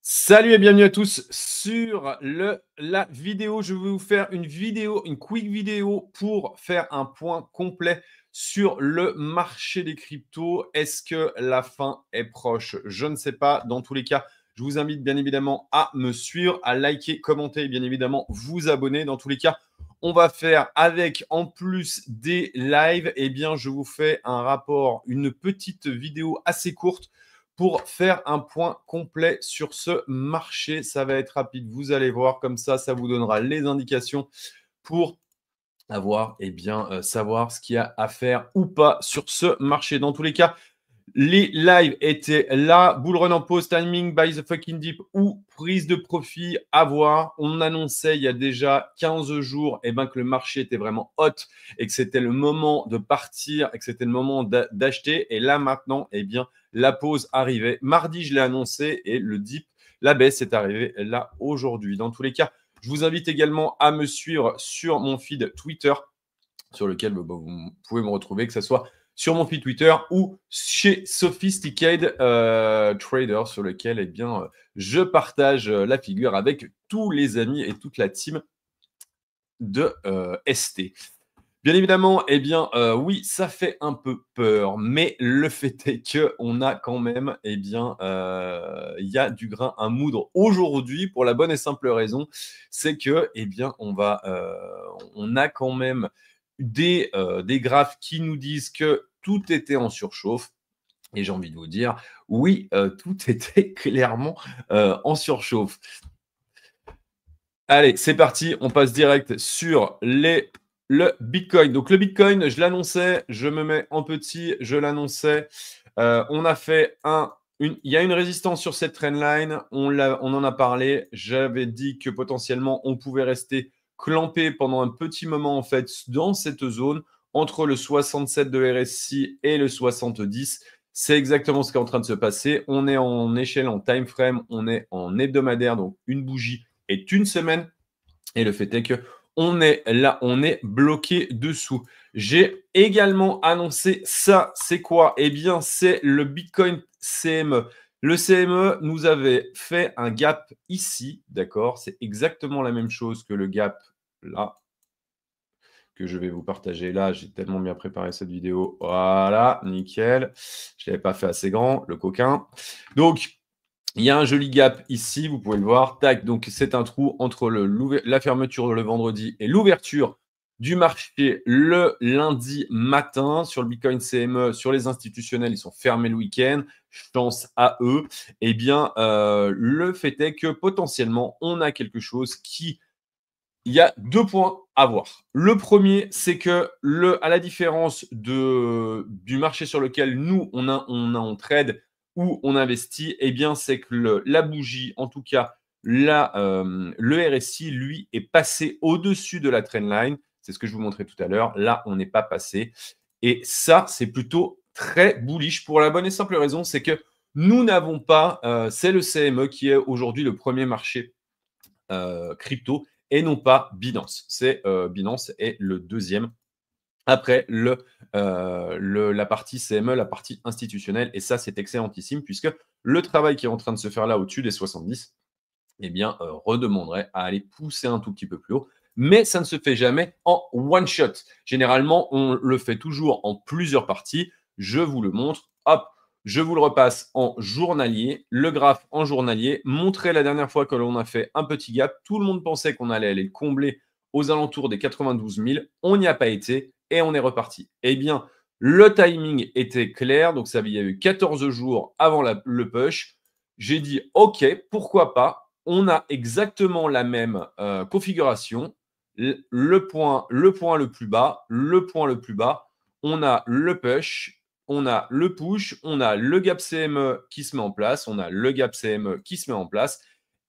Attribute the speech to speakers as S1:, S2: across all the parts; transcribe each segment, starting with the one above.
S1: Salut et bienvenue à tous sur la vidéo. Je vais vous faire une vidéo, une quick vidéo pour faire un point complet sur le marché des cryptos. Est-ce que la fin est proche? Je ne sais pas. Dans tous les cas, je vous invite bien évidemment à me suivre, à liker, commenter et bien évidemment vous abonner. Dans tous les cas, on va faire avec, en plus des lives, eh bien, je vous fais un rapport, une petite vidéo assez courte pour faire un point complet sur ce marché. Ça va être rapide, vous allez voir, comme ça vous donnera les indications pour avoir, savoir ce qu'il y a à faire ou pas sur ce marché. Dans tous les cas, les lives étaient là, bull run en pause, timing, buy the fucking dip ou prise de profit à voir. On annonçait il y a déjà 15 jours que le marché était vraiment hot et que c'était le moment de partir et que c'était le moment d'acheter. Et là maintenant, la pause arrivait. Mardi, je l'ai annoncé et le dip, la baisse est arrivée là aujourd'hui. Dans tous les cas, je vous invite également à me suivre sur mon feed Twitter sur lequel vous pouvez me retrouver, que ce soit sur mon feed Twitter ou chez Sophisticated Trader, sur lequel je partage la figure avec tous les amis et toute la team de ST. Bien évidemment, oui, ça fait un peu peur, mais le fait est qu'on a quand même, il y a du grain à moudre aujourd'hui pour la bonne et simple raison, c'est que, on a quand même des graphes qui nous disent que tout était en surchauffe. Et j'ai envie de vous dire, oui, tout était clairement en surchauffe. Allez, c'est parti, on passe direct sur le Bitcoin. Donc le Bitcoin, je l'annonçais, je me mets en petit, je l'annonçais. On a fait il y a une résistance sur cette trendline, on en a parlé. J'avais dit que potentiellement on pouvait rester clampé pendant un petit moment en fait dans cette zone entre le 67 de RSI et le 70. C'est exactement ce qui est en train de se passer. On est en échelle, en time frame, on est en hebdomadaire, donc une bougie est une semaine. Et le fait est que on est là, on est bloqué dessous. J'ai également annoncé ça. C'est quoi? Eh bien, c'est le Bitcoin CME. Le CME nous avait fait un gap ici, d'accord? C'est exactement la même chose que le gap là, que je vais vous partager là. J'ai tellement bien préparé cette vidéo. Voilà, nickel. Je ne l'avais pas fait assez grand, le coquin. Donc, il y a un joli gap ici, vous pouvez le voir. Tac, donc c'est un trou entre la fermeture le vendredi et l'ouverture du marché le lundi matin. Sur le Bitcoin CME, sur les institutionnels, ils sont fermés le week-end. Chance à eux. Le fait est que potentiellement, on a quelque chose qui... Il y a deux points à voir. Le premier, c'est que à la différence du marché sur lequel nous, on trade ou on investit, c'est que la bougie, en tout cas, le RSI, lui, est passé au-dessus de la trendline. C'est ce que je vous montrais tout à l'heure. Là, on n'est pas passé. Et ça, c'est plutôt très bullish pour la bonne et simple raison, c'est que nous n'avons pas, c'est le CME qui est aujourd'hui le premier marché crypto et non pas Binance. Binance est le deuxième après la partie CME, la partie institutionnelle. Et ça, c'est excellentissime puisque le travail qui est en train de se faire là au-dessus des 70, redemanderait à aller pousser un tout petit peu plus haut. Mais ça ne se fait jamais en one shot. Généralement, on le fait toujours en plusieurs parties. Je vous le montre. Hop, je vous le repasse en journalier, le graphe en journalier. Montré la dernière fois que l'on a fait un petit gap. Tout le monde pensait qu'on allait aller le combler aux alentours des 92 000. On n'y a pas été et on est reparti. Eh bien, le timing était clair. Donc, il y a eu 14 jours avant le push. J'ai dit, OK, pourquoi pas? On a exactement la même configuration. Le point le plus bas, le point le plus bas. On a le push, on a le push, on a le gap CME qui se met en place, on a le gap CME qui se met en place.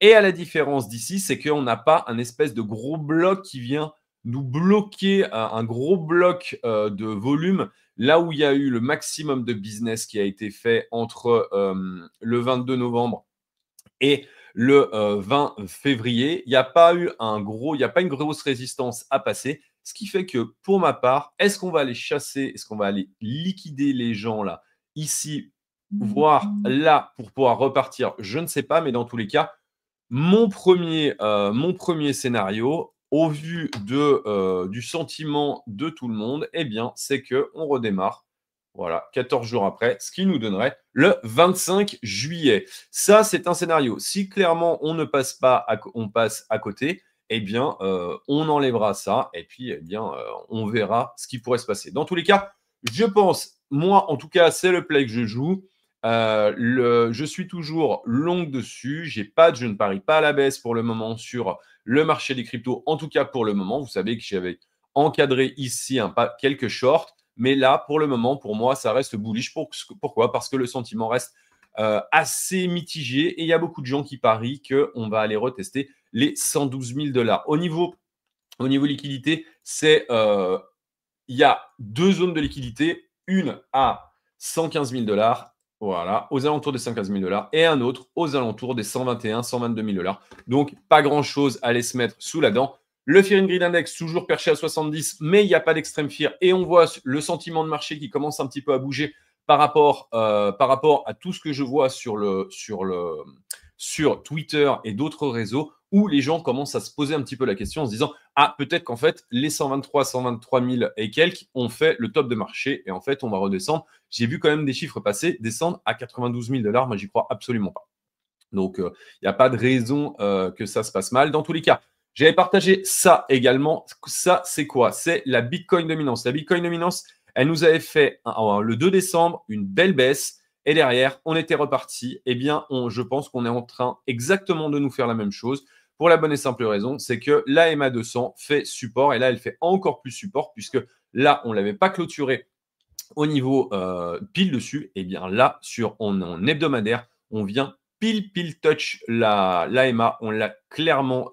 S1: Et à la différence d'ici, c'est qu'on n'a pas un espèce de gros bloc qui vient nous bloquer, un gros bloc de volume, là où il y a eu le maximum de business qui a été fait entre le 22 novembre et le 20 février. Il n'y a pas eu il n'y a pas une grosse résistance à passer. Ce qui fait que pour ma part, est-ce qu'on va aller chasser, est-ce qu'on va aller liquider les gens là, ici, voir là pour pouvoir repartir, je ne sais pas, mais dans tous les cas, mon premier scénario, au vu du sentiment de tout le monde, eh bien, c'est qu'on redémarre. Voilà, 14 jours après, ce qui nous donnerait le 25 juillet. Ça, c'est un scénario. Si clairement on ne passe pas, on passe à côté, eh bien, on enlèvera ça et puis, eh bien, on verra ce qui pourrait se passer. Dans tous les cas, je pense, moi, en tout cas, c'est le play que je joue. Je suis toujours long dessus. Je ne parie pas à la baisse pour le moment sur le marché des cryptos. En tout cas, pour le moment, vous savez que j'avais encadré ici quelques shorts. Mais là, pour le moment, pour moi, ça reste bullish. Pourquoi? Parce que le sentiment reste assez mitigé et il y a beaucoup de gens qui parient qu'on va aller retester les 112 000 $. Au niveau liquidité, il y a deux zones de liquidité. Une à 115 000 $, voilà, aux alentours des 115 000 $, et un autre aux alentours des 121 122 000 $. Donc, pas grand-chose à aller se mettre sous la dent. Le Fear and Greed Index, toujours perché à 70, mais il n'y a pas d'extrême fear. Et on voit le sentiment de marché qui commence un petit peu à bouger par rapport à tout ce que je vois sur Twitter et d'autres réseaux, où les gens commencent à se poser un petit peu la question en se disant « Ah, peut-être qu'en fait, les 123 000 et quelques ont fait le top de marché et en fait, on va redescendre. » J'ai vu quand même des chiffres passer, descendre à 92 000 $. Moi, j'y crois absolument pas. Donc, il n'y a pas de raison que ça se passe mal. Dans tous les cas, j'avais partagé ça également. Ça, c'est quoi? C'est la Bitcoin dominance. La Bitcoin dominance, elle nous avait fait le 2 décembre une belle baisse. Et derrière, on était reparti. Eh bien, je pense qu'on est en train exactement de nous faire la même chose. Pour la bonne et simple raison, c'est que la MA200 fait support. Et là, elle fait encore plus support puisque là, on ne l'avait pas clôturé au niveau pile dessus. Et bien là, en hebdomadaire, on vient pile touch la MA. On l'a clairement,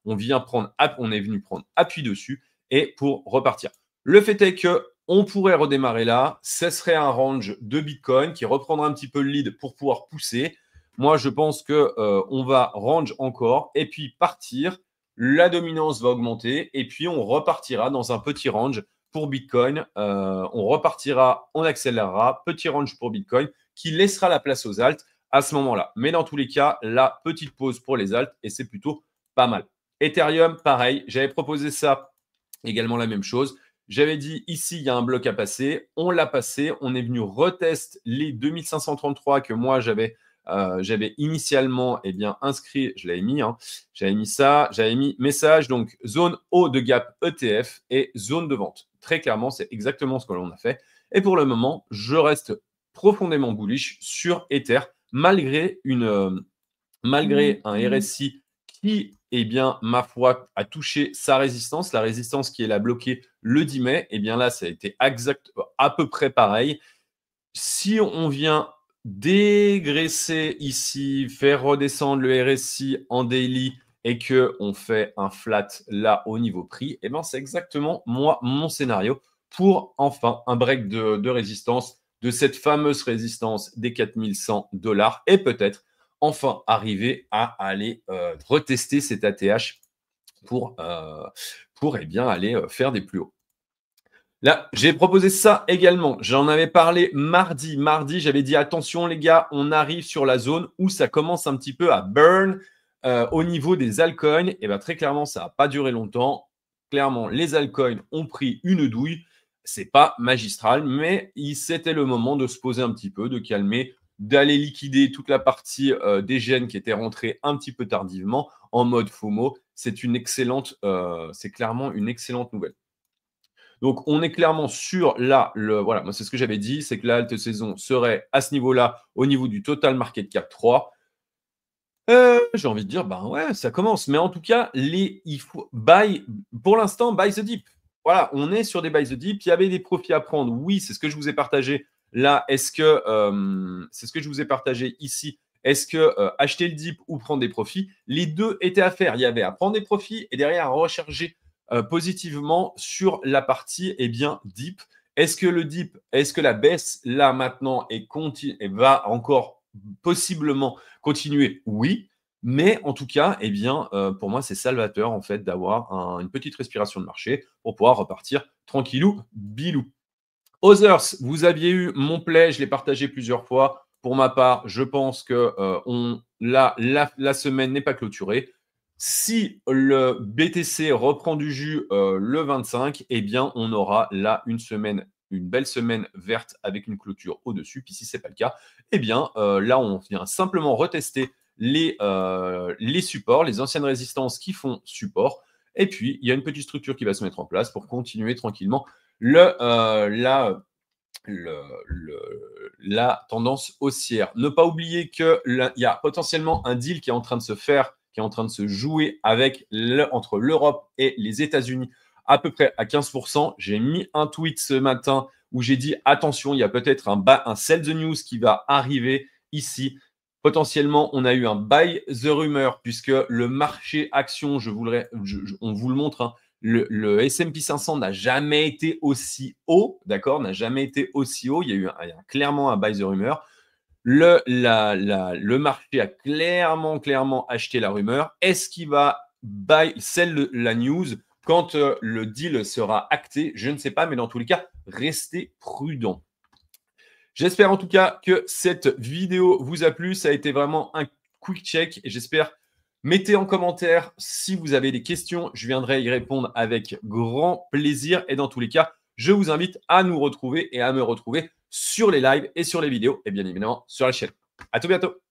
S1: on est venu prendre appui dessus et pour repartir. Le fait est que on pourrait redémarrer là. Ce serait un range de Bitcoin qui reprendra un petit peu le lead pour pouvoir pousser. Moi, je pense que on va range encore et puis partir. La dominance va augmenter et puis on repartira dans un petit range pour Bitcoin. On repartira, on accélérera. Petit range pour Bitcoin qui laissera la place aux alts à ce moment-là. Mais dans tous les cas, la petite pause pour les alts et c'est plutôt pas mal. Ethereum, pareil. J'avais proposé ça également la même chose. J'avais dit ici, il y a un bloc à passer. On l'a passé. On est venu retester les 2533 que moi, j'avais initialement inscrit. Je l'avais mis. J'avais mis ça. J'avais mis message. Donc, zone haut de gap ETF et zone de vente. Très clairement, c'est exactement ce que l'on a fait. Et pour le moment, je reste profondément bullish sur Ether malgré un RSI qui, ma foi, a touché sa résistance. La résistance qui est là bloquée le 10 mai, là, ça a été à peu près pareil. Si on vient dégraisser ici, faire redescendre le RSI en daily et qu'on fait un flat là au niveau prix, c'est exactement mon scénario pour enfin un break de résistance de cette fameuse résistance des 4100 $ et peut-être enfin arriver à aller retester cet ATH pour aller faire des plus hauts. Là, j'ai proposé ça également. J'en avais parlé mardi. Mardi, j'avais dit attention les gars, on arrive sur la zone où ça commence un petit peu à burn au niveau des altcoins. Et bien très clairement, ça n'a pas duré longtemps. Clairement, les altcoins ont pris une douille. C'est pas magistral, mais c'était le moment de se poser un petit peu, de calmer, d'aller liquider toute la partie des gènes qui étaient rentrés un petit peu tardivement en mode FOMO. C'est clairement une excellente nouvelle. Donc, on est clairement sur voilà, moi, c'est ce que j'avais dit, c'est que la halte saison serait à ce niveau-là, au niveau du total market cap 3. J'ai envie de dire, ben ouais, ça commence. Mais en tout cas, il faut pour l'instant, buy the dip. Voilà, on est sur des buy the dip. Il y avait des profits à prendre. Oui, c'est ce que je vous ai partagé. Là, c'est ce que je vous ai partagé ici. Est-ce que acheter le dip ou prendre des profits? Les deux étaient à faire. Il y avait à prendre des profits et derrière à recharger positivement sur la partie dip. Est-ce que la baisse là maintenant et va encore possiblement continuer? Oui, mais en tout cas, pour moi, c'est salvateur en fait d'avoir une petite respiration de marché pour pouvoir repartir tranquillou, bilou. Others, vous aviez eu mon play, je l'ai partagé plusieurs fois. pour ma part, je pense que la semaine n'est pas clôturée. Si le BTC reprend du jus le 25, eh bien, on aura là une belle semaine verte avec une clôture au-dessus. Puis si ce n'est pas le cas, eh bien, là, on vient simplement retester les supports, les anciennes résistances qui font support. Et puis, il y a une petite structure qui va se mettre en place pour continuer tranquillement la tendance haussière. Ne pas oublier qu'il y a potentiellement un deal qui est en train de se faire, qui est en train de se jouer entre l'Europe et les États-Unis à peu près à 15%. J'ai mis un tweet ce matin où j'ai dit attention, il y a peut-être un sell the news qui va arriver ici. Potentiellement, on a eu un buy the rumor puisque le marché action, on vous le montre, hein, le S&P 500 n'a jamais été aussi haut, d'accord, n'a jamais été aussi haut. Il y a eu clairement un buy the rumor. Le marché a clairement acheté la rumeur. Est-ce qu'il va sell la news quand le deal sera acté? Je ne sais pas, mais dans tous les cas, restez prudent. J'espère en tout cas que cette vidéo vous a plu. Ça a été vraiment un quick check et j'espère. Mettez en commentaire si vous avez des questions. Je viendrai y répondre avec grand plaisir. Et dans tous les cas, je vous invite à nous retrouver et à me retrouver sur les lives et sur les vidéos et bien évidemment sur la chaîne. À tout bientôt.